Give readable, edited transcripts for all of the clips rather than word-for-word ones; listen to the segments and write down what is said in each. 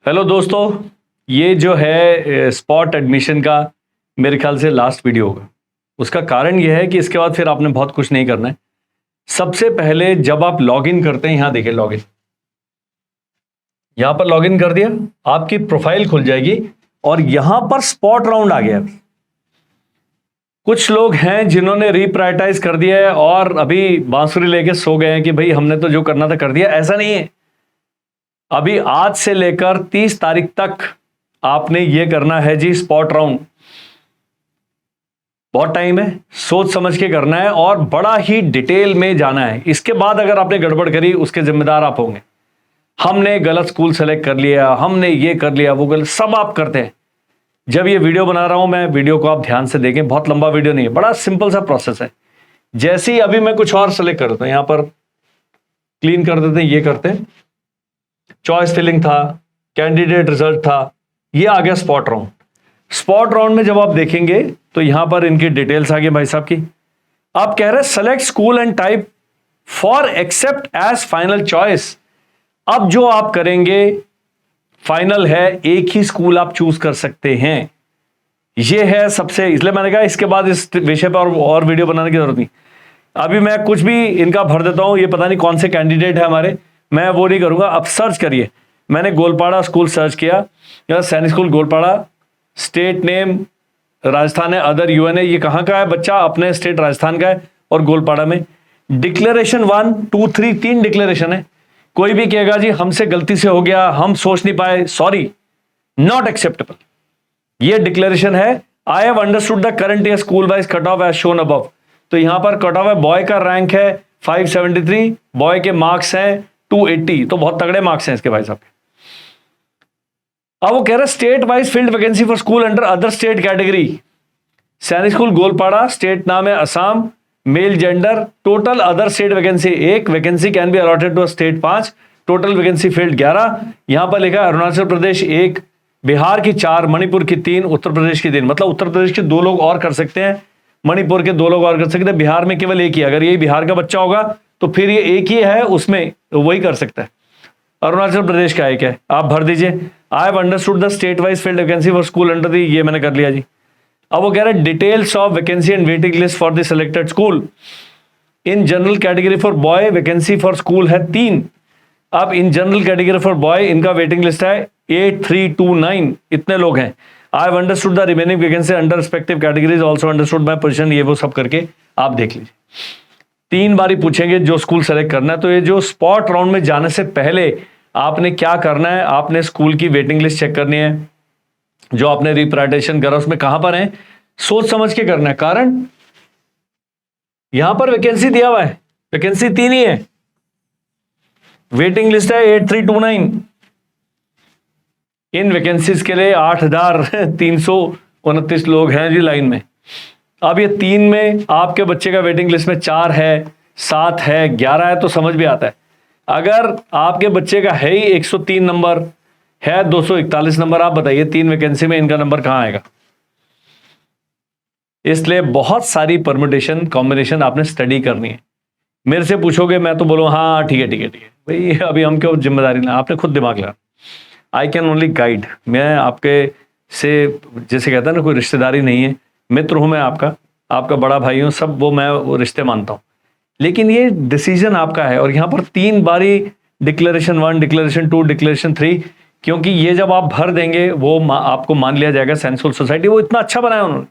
Hello दोस्तों, ये जो है स्पॉट एडमिशन का मेरे ख्याल से लास्ट वीडियो होगा। उसका कारण ये है कि इसके बाद फिर आपने बहुत कुछ नहीं करना है। सबसे पहले जब आप लॉगिन करते हैं, यहां देखिए लॉगिन, यहां पर लॉगिन कर दिया, आपकी प्रोफाइल खुल जाएगी और यहां पर स्पॉट राउंड आ गया। कुछ लोग हैं जिन्होंने रिप्रायोरिटाइज कर दिया है और अभी बांसुरी लेके सो गए हैं कि भाई हमने तो जो करना था कर दिया। ऐसा नहीं है। अभी आज से लेकर 30 तारीख तक आपने ये करना है जी, स्पॉट राउंड। बहुत टाइम है, सोच समझ के करना है और बड़ा ही डिटेल में जाना है। इसके बाद अगर आपने गड़बड़ करी, उसके जिम्मेदार आप होंगे। हमने गलत स्कूल सेलेक्ट कर लिया, हमने ये कर लिया, वो गलत, सब आप करते हैं। जब ये वीडियो बना रहा हूं मैं, वीडियो को आप ध्यान से देखें, बहुत लंबा वीडियो नहीं है, बड़ा सिंपल सा प्रोसेस है। जैसे ही अभी मैं कुछ और सेलेक्ट करता हूं, यहां पर क्लीन कर देते हैं, ये करते हैं, चॉइस फिलिंग था, कैंडिडेट रिजल्ट था, ये आ गया स्पॉट राउंड। स्पॉट राउंड में जब आप देखेंगे तो यहां पर इनकी डिटेल्स आ गई भाई साहब की। आप कह रहे हैं select school and type for accept as final choice. अब जो आप करेंगे फाइनल है, एक ही स्कूल आप चूज कर सकते हैं। ये है सबसे, इसलिए मैंने कहा इसके बाद इस विषय पर और वीडियो बनाने की जरूरत नहीं। अभी मैं कुछ भी इनका भर देता हूं, ये पता नहीं कौन से कैंडिडेट है हमारे, मैं वो नहीं करूंगा। अब सर्च करिए, मैंने गोलपाड़ा स्कूल सर्च किया, या सैनिक school Goalpara, state name Rajasthan है, अदर यूएन है, ये कहां का है बच्चा, अपने स्टेट राजस्थान का है और गोलपाड़ा में। डिक्लेरेशन 1, 2, 3, 3 डिक्लेरेशन है। कोई भी कहेगा जी हमसे गलती से हो गया, हम सोच नहीं पाए, सॉरी, नॉट एक्सेप्टेबल। ये डिक्लेरेशन है, I have understood the current year school wise cut off as shown above. तो यहां पर कट ऑफ है, बॉय का रैंक है 573, बॉय के मार्क्स हैं 280, तो बहुत तगड़े मार्क्स हैं इसके भाई साहब। अब वो कह रहे state wise filled vacancy for school under other state category. Sainik school Goalpara, state नाम है Assam, male gender, total other state vacancy 1, vacancy can be allotted to state 5, total vacancy filled 11। यहां पर लिखा है अरुणाचल प्रदेश 1, बिहार की 4, मणिपुर की 3, उत्तर प्रदेश की 3। मतलब उत्तर प्रदेश के 2 लोग और कर सकते हैं, मणिपुर के 2 लोग और कर सकते हैं, बिहार में केवल एक ही। अगर ये बिहार का बच्चा होगा तो फिर ये एक ही है, उसमें वही कर सकता है। अरुणाचल प्रदेश का एक है, आप भर दीजिए। आई have understood the state wise filled vacancy for school under the, ये मैंने कर लिया जी। अब वो कह रहे हैं details of vacancy and waiting list for the selected school. In general category for boy vacancy for school है 3। अब in general category for boy इनका वेटिंग लिस्ट है 8329, इतने लोग हैं। आई have understood the remaining vacancy under respective categories, also understood my position, ये वो सब करके आप देख लीजिए। 3 बार ही पूछेंगे जो स्कूल सेलेक्ट करना है। तो ये जो स्पॉट राउंड में जाने से पहले आपने क्या करना है, आपने स्कूल की वेटिंग लिस्ट चेक करनी है, जो आपने रिप्रायोरिटाइजेशन करा उसमें कहां पर है, सोच समझ के करना है। कारण यहां पर वैकेंसी दिया हुआ है, वैकेंसी 3 ही है, वेटिंग लिस्ट है 8329। इन वैकेंसीज के लिए 8329 लोग हैं जी लाइन में। अब ये 3 में आपके बच्चे का वेटिंग लिस्ट में 4 है, 7 है, 11 है, तो समझ भी आता है। अगर आपके बच्चे का है ही 103 नंबर, है 241 नंबर, आप बताइए 3 वैकेंसी में इनका नंबर कहां आएगा। इसलिए बहुत सारी परम्यूटेशन कॉम्बिनेशन आपने स्टडी करनी है। मेरे से पूछोगे मैं तो बोलूँ हाँ ठीक है ठीक है ठीक है भाई, अभी हम क्यों जिम्मेदारी लें, आपने खुद दिमाग लगा। आई कैन ओनली गाइड, मैं आपके से जैसे कहता है ना, कोई रिश्तेदारी नहीं है, मित्र हूं मैं आपका बड़ा भाई हूं, सब वो रिश्ते मानता हूं, लेकिन ये डिसीजन आपका है। और यहां पर 3 बारी डिक्लेरेशन 1, डिक्लेरेशन 2, डिक्लेरेशन 3, क्योंकि ये जब आप भर देंगे वो आपको मान लिया जाएगा सैनिक स्कूल सोसाइटी। वो इतना अच्छा बनाया उन्होंने।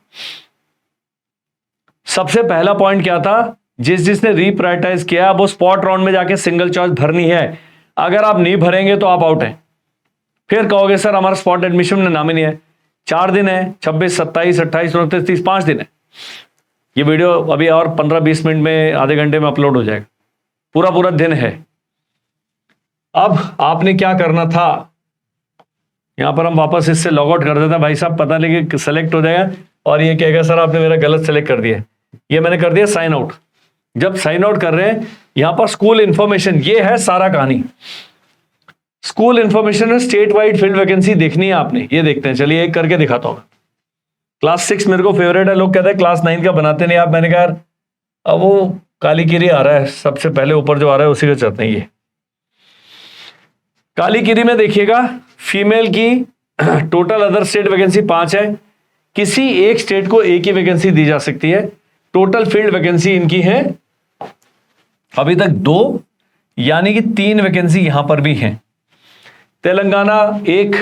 सबसे पहला पॉइंट क्या था, जिसने रिप्रायोरिटाइज किया वो स्पॉट राउंड में जाके सिंगल चॉइस भरनी है। अगर आप नहीं भरेंगे तो आप आउट हैं। फिर कहोगे सर हमारा स्पॉट एडमिशन में नाम ही नहीं है। 4 दिन है, 26, 27, 28, 29, 30, 5 दिन है। ये वीडियो अभी और 15-20 मिनट में, आधे घंटे में अपलोड हो जाएगा। पूरा दिन है। अब आपने क्या करना था, यहां पर हम वापस इससे लॉग आउट कर देते हैं भाई साहब, पता नहीं कि सेलेक्ट हो जाएगा और ये कहेगा सर आपने मेरा गलत सेलेक्ट कर दिया। ये मैंने कर दिया साइन आउट। जब साइन आउट कर रहे हैं, यहां पर स्कूल इंफॉर्मेशन, ये है सारा कहानी। स्कूल इंफॉर्मेशन में स्टेट वाइड फील्ड वैकेंसी देखनी है आपने, ये देखते हैं। चलिए एक करके दिखाता हूं। क्लास 6 मेरे को फेवरेट है, लोग कहते हैं क्लास 9 का बनाते नहीं आप। मैंने कहा यार अब वो काली कीरी आ रहा है, सबसे पहले ऊपर जो आ रहा है उसी को चलते हैं। ये कालीकिरी में देखिएगा फीमेल की टोटल अदर स्टेट वैकेंसी 5 है, किसी एक स्टेट को एक ही वैकेंसी दी जा सकती है। टोटल फील्ड वैकेंसी इनकी है अभी तक 2, यानी कि 3 वैकेंसी यहां पर भी हैं। तेलंगाना 1,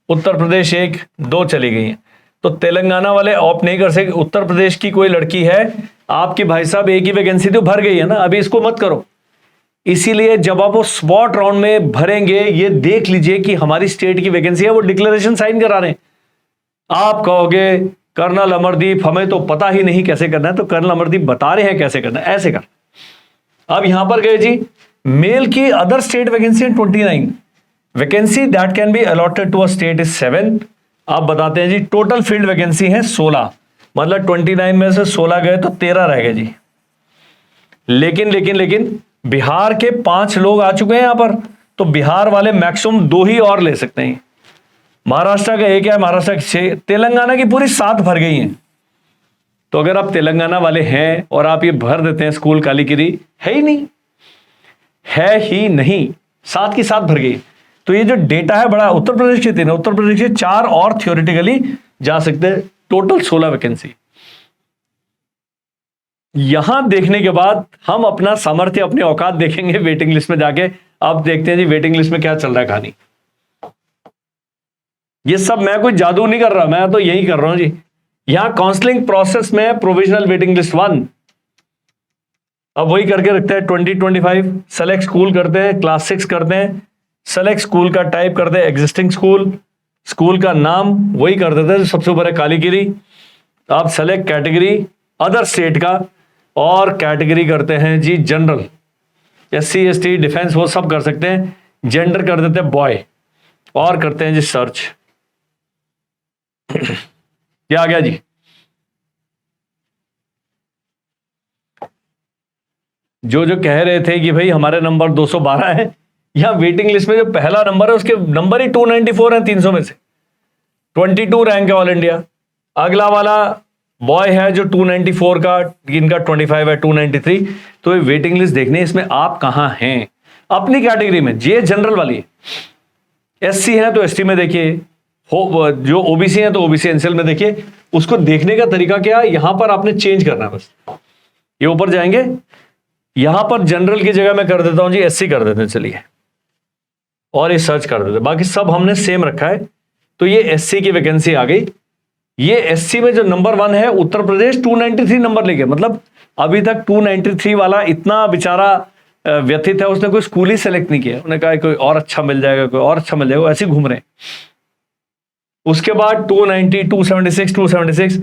उत्तर प्रदेश 1, 2 चली गई हैं। तो तेलंगाना वाले ऑप्ट नहीं कर सके। उत्तर प्रदेश की कोई लड़की है, आपकी भाई साहब एक ही वैकेंसी तो भर गई है ना, अभी इसको मत करो। इसीलिए जब आप वो स्पॉट राउंड में भरेंगे, ये देख लीजिए कि हमारी स्टेट की वैकेंसी है, वो डिक्लेरेशन साइन करा रहे हैं। आप कहोगे कर्नल अमरदीप हमें तो पता ही नहीं कैसे करना है, तो कर्नल अमरदीप बता रहे हैं कैसे करना है, ऐसे कर। अब यहां पर गए जी, मेल की other state vacancy 29, vacancy that can be allotted to a state is 7। आप बताते हैं जी टोटल फील्ड वैकेंसी है 16, मतलब 29 में से 16 गए तो 13 रह गए जी। लेकिन बिहार के 5 लोग आ चुके हैं यहां पर, तो बिहार वाले मैक्सिमम 2 ही और ले सकते हैं। महाराष्ट्र का 1 है, महाराष्ट्र की 6, तेलंगाना की पूरी 7 भर गई हैं। तो अगर आप तेलंगाना वाले हैं और आप ये भर देते हैं स्कूल कालीकिरी, है ही नहीं, 7 की 7 भर गई। तो ये जो डेटा है बड़ा, उत्तर प्रदेश के 3, उत्तर प्रदेश के 4 और थियोरेटिकली जा सकते हैं, टोटल 16 वैकेंसी। यहां देखने के बाद हम अपना सामर्थ्य, अपनी औकात देखेंगे वेटिंग लिस्ट में जाके। अब देखते हैं जी वेटिंग लिस्ट में क्या चल रहा है कहानी। ये सब मैं कोई जादू नहीं कर रहा, मैं तो यही कर रहा हूं जी। यहां काउंसलिंग प्रोसेस में प्रोविजनल वेटिंग लिस्ट 1, अब वही करके रखते हैं 2025। सेलेक्ट स्कूल करते हैं, क्लास 6 करते हैं, सेलेक्ट स्कूल का टाइप करते हैं एग्जिस्टिंग स्कूल, स्कूल का नाम वही कर देते हैं सबसे ऊपर है कालीकिरी। आप सेलेक्ट कैटेगरी अदर स्टेट का, और कैटेगरी करते हैं जी जनरल, SC ST डिफेंस वो सब कर सकते हैं। जेंडर कर देते हैं बॉय, और करते हैं जी सर्च। क्या आ गया जी? जो कह रहे थे कि भाई हमारे नंबर 212 है, यहां वेटिंग लिस्ट में जो पहला नंबर है उसके नंबर ही 294 है, 300 में से 22 रैंक है ऑल इंडिया। अगला वाला बॉय है जो 294 का, इनका 25 है 293। तो ये वेटिंग लिस्ट देखने, इसमें आप कहां हैं अपनी कैटेगरी में। ये जनरल वाली है, SC है तो ST में देखिए, जो OBC है तो OBC NCL में देखिए। उसको देखने का तरीका क्या है, यहां पर आपने चेंज करना है बस। ये ऊपर जाएंगे, यहां पर जनरल की जगह मैं कर देता हूं जी SC कर देते हैं, चलिए, और ये सर्च कर देते हैं। बाकी सब हमने सेम रखा है। तो ये SC की वैकेंसी आ गई। ये SC में जो नंबर 1 है उत्तर प्रदेश 293 नंबर लेके, मतलब अभी तक 293 वाला इतना बेचारा व्यथित है, उसने कोई स्कूल ही सेलेक्ट नहीं किया। उन्होंने कहा कोई और अच्छा मिल जाएगा, कोई और अच्छा मिल जाएगा, ऐसे घूम रहे हैं। उसके बाद 290, 276, 276।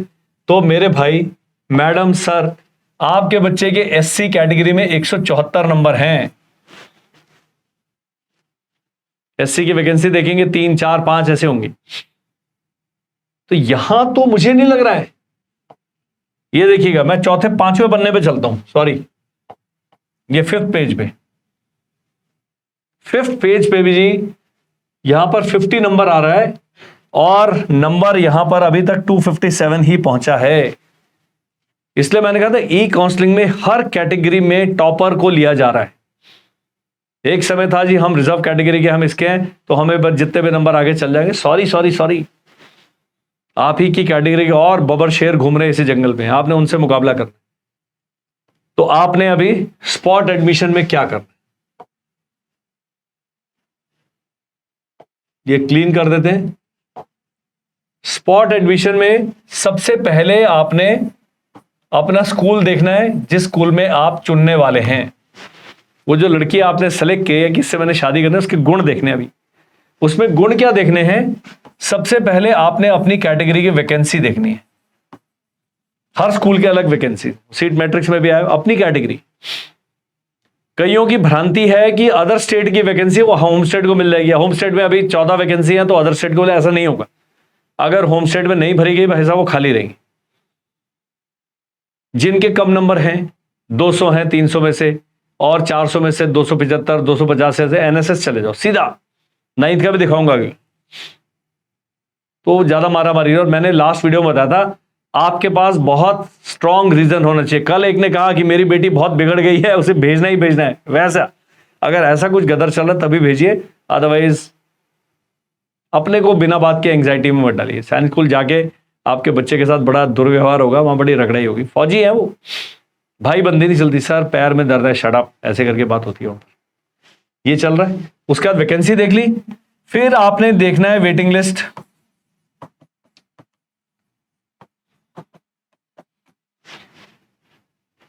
तो मेरे भाई, मैडम, सर, आपके बच्चे के SC कैटेगरी में 174 नंबर हैं। SC की वैकेंसी देखेंगे 3, 4, 5 ऐसे होंगी। तो यहां तो मुझे नहीं लग रहा है। ये देखिएगा, मैं 4थे 5वें पन्ने पे चलता हूं, सॉरी, ये 5th पेज पे, 5th पेज पे भी जी यहां पर 50 नंबर आ रहा है, और नंबर यहां पर अभी तक 257 ही पहुंचा है। इसलिए मैंने कहा था ई काउंसलिंग में हर कैटेगरी में टॉपर को लिया जा रहा है। एक समय था जी हम रिजर्व कैटेगरी के, हम इसके हैं तो हमें बस जितने भी नंबर आगे चल जाएंगे। सॉरी, आप ही की कैटेगरी के और बबर शेर घूम रहे इसी जंगल में, आपने उनसे मुकाबला करना। तो आपने अभी स्पॉट एडमिशन में क्या करना, ये क्लीन कर देते हैं। स्पॉट एडमिशन में सबसे पहले आपने अपना स्कूल देखना है, जिस स्कूल में आप चुनने वाले हैं। वो जो लड़की आपने सेलेक्ट की है कि इससे मैंने शादी करनी है, उसके गुण देखने हैं। अभी उसमें गुण क्या देखने हैं, सबसे पहले आपने अपनी कैटेगरी की वैकेंसी देखनी है। हर स्कूल के अलग वैकेंसी, सीट मैट्रिक्स में भी आए, अपनी कैटेगरी। कईयों की भ्रांति है कि अदर स्टेट की वैकेंसी वो होम स्टेट को मिल जाएगी। होम स्टेट में अभी 14 वैकेंसी है तो अदर स्टेट को, ऐसा नहीं होगा। अगर होम स्टेट में नहीं भरी गई भाई साहब, वो खाली रहेंगी। जिनके कम नंबर हैं, 200 हैं 300 में से, और 400 में से 275, 250 से NSS चले जाओ सीधा। 9th का भी दिखाऊंगा आगे, तो ज्यादा मारा मारी। और मैंने लास्ट वीडियो में बताया था, आपके पास बहुत स्ट्रांग रीजन होना चाहिए। कल एक ने कहा कि मेरी बेटी बहुत बिगड़ गई है, उसे भेजना ही भेजना है, वैसा अगर ऐसा कुछ गदर चल रहा तभी भेजिए, अदरवाइज अपने को बिना बात के एंग्जाइटी में मत डालिए। सैनिक स्कूल जाके आपके बच्चे के साथ बड़ा दुर्व्यवहार होगा, वहां बड़ी रगड़ाई होगी। फौजी है वो, भाई बंदी नहीं चलती, सर पैर में दर्द है, शट अप, ऐसे करके बात होती है। ये चल रहा है। उसके बाद वैकेंसी देख ली, फिर आपने देखना है वेटिंग लिस्ट।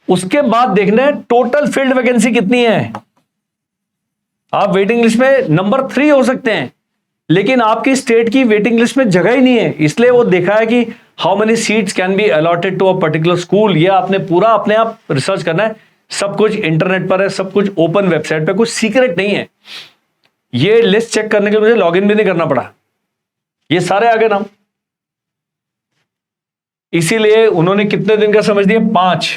उसके बाद देखना है टोटल फील्ड वैकेंसी कितनी है। आप वेटिंग लिस्ट में नंबर 3 हो सकते हैं, लेकिन आपकी स्टेट की वेटिंग लिस्ट में जगह ही नहीं है, इसलिए वो देखा है कि how many seats can be allotted to a particular school. ये आपने पूरा अपने आप रिसर्च करना है। सब कुछ इंटरनेट पर है, सब कुछ ओपन वेबसाइट पे, कुछ सीक्रेट नहीं है। ये लिस्ट चेक करने के लिए मुझे लॉगिन भी नहीं करना पड़ा, ये सारे आगे नाम। इसीलिए उन्होंने कितने दिन का समझ दिया, 5।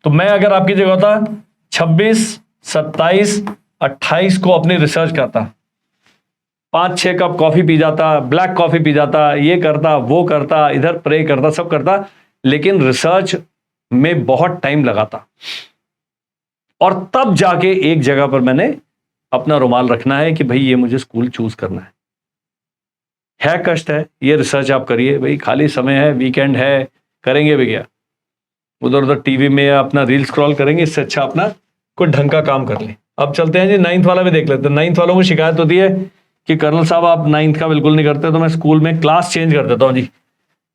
तो मैं अगर आपकी जगह होता 26, 27, 28 को अपनी रिसर्च करता, 5-6 कप कॉफी पी जाता, ब्लैक कॉफी पी जाता, ये करता वो करता, इधर प्रे करता, सब करता, लेकिन रिसर्च में बहुत टाइम लगाता। और तब जाके एक जगह पर मैंने अपना रुमाल रखना है कि भाई ये मुझे स्कूल चूज करना है। कष्ट है, ये रिसर्च आप करिए भाई, खाली समय है, वीकेंड है, करेंगे भी क्या, उधर उधर टीवी में अपना रील स्क्रॉल करेंगे, इससे अच्छा अपना कोई ढंग का काम कर ले। अब चलते हैं जी 9th वाला भी देख लेते हैं। 9th वालों को शिकायत होती है कि कर्नल साहब आप 9th का बिल्कुल नहीं करते, तो मैं स्कूल में क्लास चेंज कर देता हूँ जी।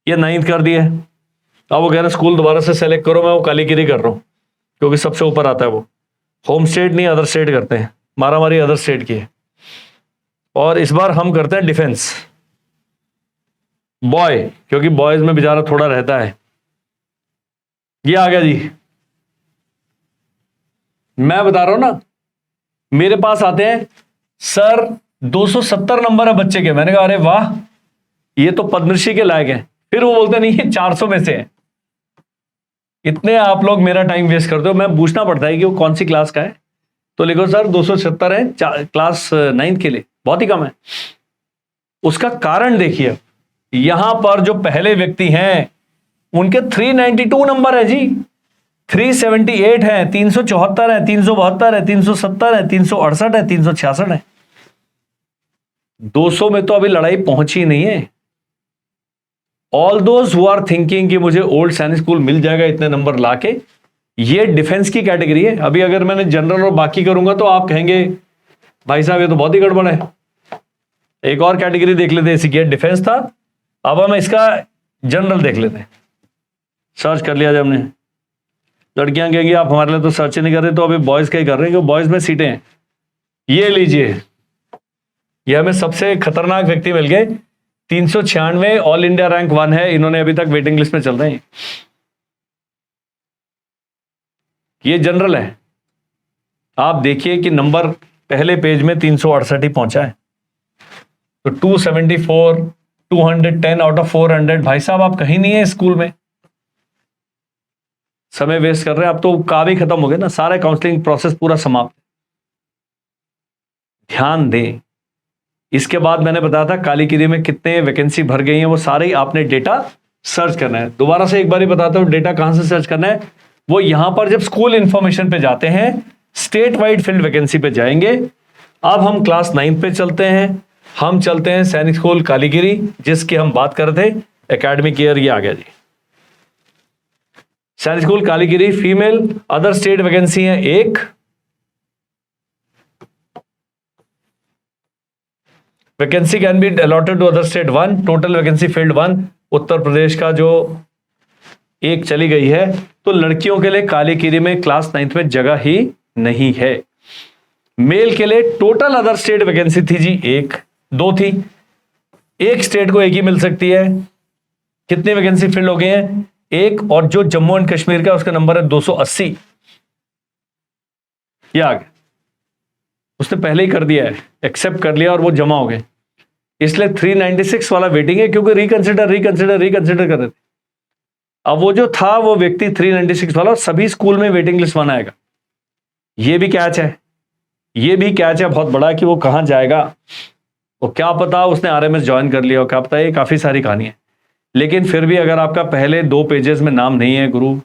ये 9th कर दिए, अब वो कह रहे हैं स्कूल दोबारा से सेलेक्ट करो, मैं वो कालीगिरी कर रहा हूँ क्योंकि सबसे ऊपर आता है वो। होम स्टेट नहीं, अदर स्टेट करते हैं, मारामारी अदर स्टेट की है। और इस बार हम करते हैं डिफेंस बॉय, क्योंकि बॉयज में बेचारा थोड़ा रहता है। ये आ गया जी, मैं बता रहा हूं ना, मेरे पास आते हैं सर 270 नंबर है बच्चे के। मैंने कहा अरे वाह, ये तो पद्मश्री के लायक है। फिर वो बोलते नहीं, ये 400 में से है। इतने आप लोग मेरा टाइम वेस्ट करते हो। मैं पूछना पड़ता है कि वो कौन सी क्लास का है, तो लिखो सर 276 है क्लास 9th के लिए, बहुत ही कम है। उसका कारण देखिए, यहां पर जो पहले व्यक्ति हैं उनके 392 नंबर है जी, 378 है, 374 है, 372 है, 370 है, 368 है, 366 है। 200 में तो अभी लड़ाई पहुंची नहीं है। All those who are thinking कि मुझे ओल्ड सैनिक स्कूल मिल जाएगा इतने नंबर लाके, ये डिफेंस की कैटेगरी है। अभी अगर मैंने जनरल और बाकी करूंगा तो आप कहेंगे भाई साहब ये तो बहुत ही गड़बड़ है। एक और कैटेगरी देख लेते हैं, इसी की डिफेंस था, अब हम इसका जनरल देख लेते हैं। सर्च कर लिया जब हमने, लड़कियां कहेंगी आप हमारे लिए तो सर्च नहीं कर रहे, तो अभी बॉयज का ही कर रहे हैं, क्योंकि बॉयज में सीटें हैं। ये लीजिए, ये हमें सबसे खतरनाक व्यक्ति मिल गए, 396 ऑल इंडिया रैंक 1 है, इन्होंने अभी तक वेटिंग लिस्ट में चल रहे हैं। ये जनरल है। आप देखिए कि नंबर पहले पेज में 368 ही पहुंचा है, तो 274, 210 आउट ऑफ 400। भाई साहब आप कहीं नहीं है स्कूल में, समय वेस्ट कर रहे हैं। अब तो काम ही खत्म हो गया ना, सारा काउंसलिंग प्रोसेस पूरा समाप्त। ध्यान दें। इसके बाद मैंने बताया था कालीगिरी में कितने वैकेंसी भर गई हैं, वो सारे ही आपने डेटा सर्च करना है। दोबारा से एक बार ही बताता हूं डेटा कहां से सर्च करना है। वो यहां पर जब स्कूल इंफॉर्मेशन पे जाते हैं, स्टेट वाइड फील्ड वैकेंसी पे जाएंगे। अब हम क्लास 9 पे चलते हैं, हम चलते हैं सैनिक स्कूल कालीगिरी, जिसकी हम बात कर रहे थे। एकेडमिक ईयर ये आ गया जी, Sainik school Kalikiri female. Other state vacancy है 1, vacancy can be allotted to other state 1, total vacancy filled 1। Uttar Pradesh का जो एक चली गई है, तो लड़कियों के लिए कालीगिरी में क्लास 9 में जगह ही नहीं है। मेल के लिए टोटल अदर स्टेट वैकेंसी थी जी 1, 2 थी, एक स्टेट को एक ही मिल सकती है। कितनी वैकेंसी फिल हो गई है? 1। और जो जम्मू एंड कश्मीर का उसका नंबर है 280। ये आ गया, उसने पहले ही कर दिया है, एक्सेप्ट कर लिया और वो जमा हो गए। इसलिए 396 वाला वेटिंग है, क्योंकि रिकंसिडर कर रहे थे। अब वो जो था वो व्यक्ति 396 वाला, सभी स्कूल में वेटिंग लिस्ट बनाएगा। ये भी कैच है, ये भी कैच है बहुत बड़ा कि वो कहां जाएगा। वो क्या पता उसने आरएमएस ज्वाइन कर लिया हो, क्या पता, ये काफी सारी कहानी है। लेकिन फिर भी अगर आपका पहले 2 पेजेस में नाम नहीं है गुरु,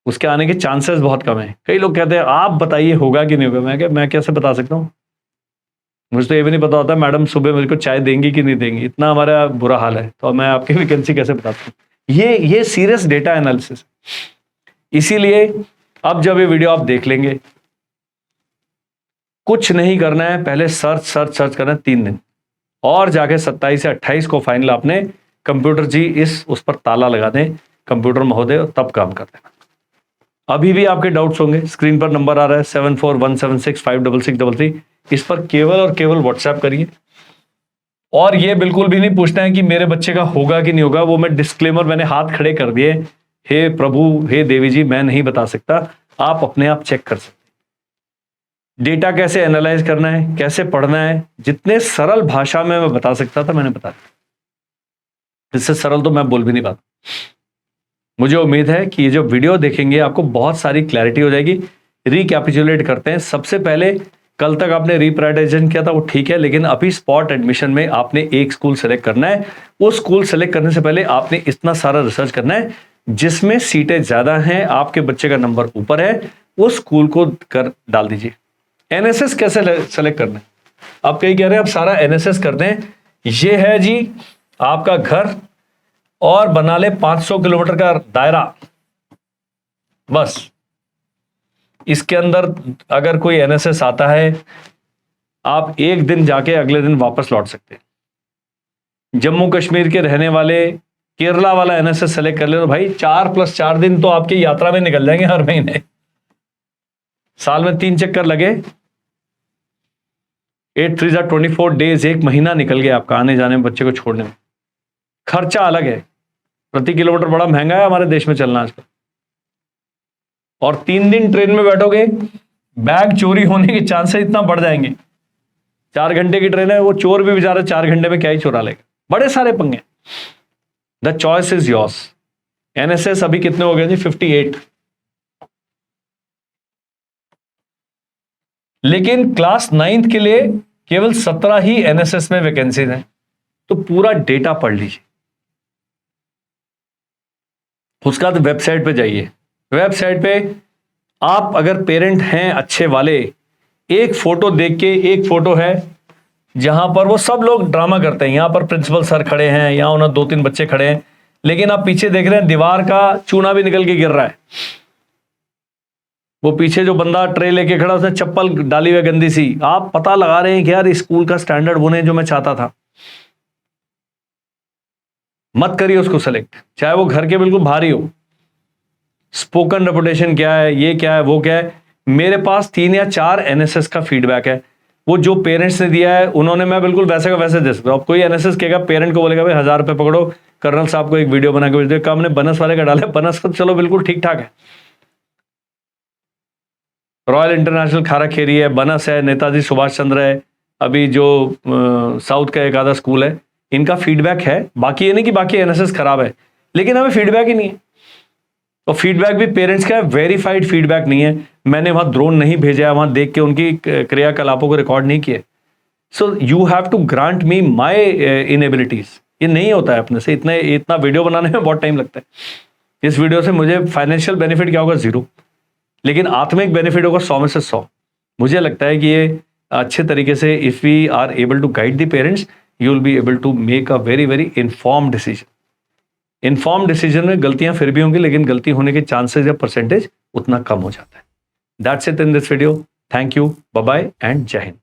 उसके आने के चांसेस बहुत कम है। कई लोग कहते हैं आप बताइए होगा कि नहीं होगा। मैं कैसे बता सकता हूँ, मुझे तो ये भी नहीं पता होता मैडम सुबह मेरे को चाय देंगी कि नहीं देंगी, इतना हमारा बुरा हाल है, तो मैं आपकी वैकेंसी कैसे बताता हूँ। ये सीरियस डेटा एनालिसिस। इसीलिए अब जब ये वीडियो आप देख लेंगे, कुछ नहीं करना है, पहले सर्च करना है 3 दिन, और जाके 27 से 28 को फाइनल आपने कंप्यूटर जी उस पर ताला लगा दें, कंप्यूटर महोदय, और तब काम कर देना। अभी भी आपके डाउट्स होंगे, स्क्रीन पर नंबर आ रहा है 7417656633, इस पर केवल और केवल व्हाट्सएप करिए। और ये बिल्कुल भी नहीं पूछना है कि मेरे बच्चे का होगा कि नहीं होगा, वो मैं डिस्क्लेमर मैंने हाथ खड़े कर दिए, हे प्रभु हे देवी जी मैं नहीं बता सकता, आप अपने आप चेक कर सकते। डेटा कैसे एनालाइज करना है, कैसे पढ़ना है, जितने सरल भाषा में मैं बता सकता था मैंने बता दिया, इससे सरल तो मैं बोल भी नहीं पाता। मुझे उम्मीद है कि ये जो वीडियो देखेंगे आपको बहुत सारी क्लैरिटी हो जाएगी। रिकैपिचुलेट करते हैं। सबसे पहले कल तक आपने रिप्रायोरिटाइजेशन किया था वो ठीक है, लेकिन अभी स्पॉट एडमिशन में आपने एक स्कूल सेलेक्ट करना है। वो स्कूल सेलेक्ट करने से पहले आपने इतना सारा रिसर्च करना है जिसमें सीटें ज्यादा हैं, आपके बच्चे का नंबर ऊपर है, उस स्कूल को कर डाल दीजिए। एनएसएस कैसे सेलेक्ट करना है, आप कहीं कह रहे हैं आप सारा एनएसएस करते हैं, ये है जी आपका घर, और बना ले 500 किलोमीटर का दायरा, बस इसके अंदर अगर कोई एनएसएस आता है, आप एक दिन जाके अगले दिन वापस लौट सकते हैं। जम्मू कश्मीर के रहने वाले केरला वाला एनएसएस सेलेक्ट कर ले तो भाई 4+4 दिन तो आपकी यात्रा में निकल जाएंगे हर महीने। साल में 3 चक्कर लगे, 8 3 24 डेज, एक महीना निकल गया आपका आने जाने में, बच्चे को छोड़ने में। खर्चा अलग है, प्रति किलोमीटर बड़ा महंगा है हमारे देश में चलना आजकल। और 3 दिन ट्रेन में बैठोगे, बैग चोरी होने के चांसेस इतना बढ़ जाएंगे। 4 घंटे की ट्रेन है, वो चोर भी बेचारा 4 घंटे में क्या ही चुरा लेगा। बड़े सारे पंगे। The choice is yours. NSS अभी कितने हो गए जी? 58। लेकिन क्लास 9th के लिए केवल 17 ही एनएसएस में वैकेंसीज हैं। तो पूरा डेटा पढ़ लीजिए। उसका तो वेबसाइट पे जाइए। वेबसाइट पे आप अगर पेरेंट हैं अच्छे वाले, एक फोटो देख के, एक फोटो है जहां पर वो सब लोग ड्रामा करते हैं, यहां पर प्रिंसिपल सर खड़े हैं, यहां उन्हें 2-3 बच्चे खड़े हैं, लेकिन आप पीछे देख रहे हैं दीवार का चूना भी निकल के गिर रहा है। वो पीछे जो बंदा ट्रे लेके खड़ा, उसने चप्पल डाली हुई गंदी सी। आप पता लगा रहे हैं कि यार स्कूल का स्टैंडर्ड वो नहीं जो मैं चाहता था। मत करिए उसको सेलेक्ट, चाहे वो घर के बिल्कुल भारी हो। स्पोकन रेपुटेशन क्या है, ये क्या है, वो क्या है। मेरे पास 3 या 4 एनएसएस का फीडबैक है, वो जो पेरेंट्स ने दिया है उन्होंने, मैं बिल्कुल वैसे का वैसे दे सकता हूं। अब कोई एनएसएस कहेगा, पेरेंट को बोलेगा भाई 1000 रुपए पकड़ो, कर्नल साहब को एक वीडियो बना के भेज दो। काम ने बनस वाले का डाले, बनस का चलो बिल्कुल ठीक ठाक है, रॉयल इंटरनेशनल खारा खेरी है, बनस है, नेताजी सुभाष चंद्र है, अभी जो साउथ का एक आधा स्कूल है, इनका फीडबैक है। बाकी ये नहीं कि बाकी एनएसएस खराब है, लेकिन हमें फीडबैक ही नहीं है। और फीडबैक भी पेरेंट्स का वेरीफाइड फीडबैक नहीं है। मैंने वहां ड्रोन नहीं भेजा है, वहां देख के उनकी क्रियाकलापों को रिकॉर्ड नहीं किए। So you have to grant me my inabilities. ये नहीं होता है अपने से। इतना वीडियो बनाने में बहुत टाइम लगता है। इस वीडियो से मुझे फाइनेंशियल बेनिफिट क्या होगा? 0, लेकिन आत्मिक बेनिफिट होगा 100 में से 100। मुझे लगता है कि ये अच्छे तरीके से, if we are able to guide the parents, you will be able to make a very very informed decision. Inform decision में गलतियां फिर भी होंगी, लेकिन गलती होने के चांसेस या परसेंटेज उतना कम हो जाता है। That's it in this video. Thank you, bye bye and जय हिंद।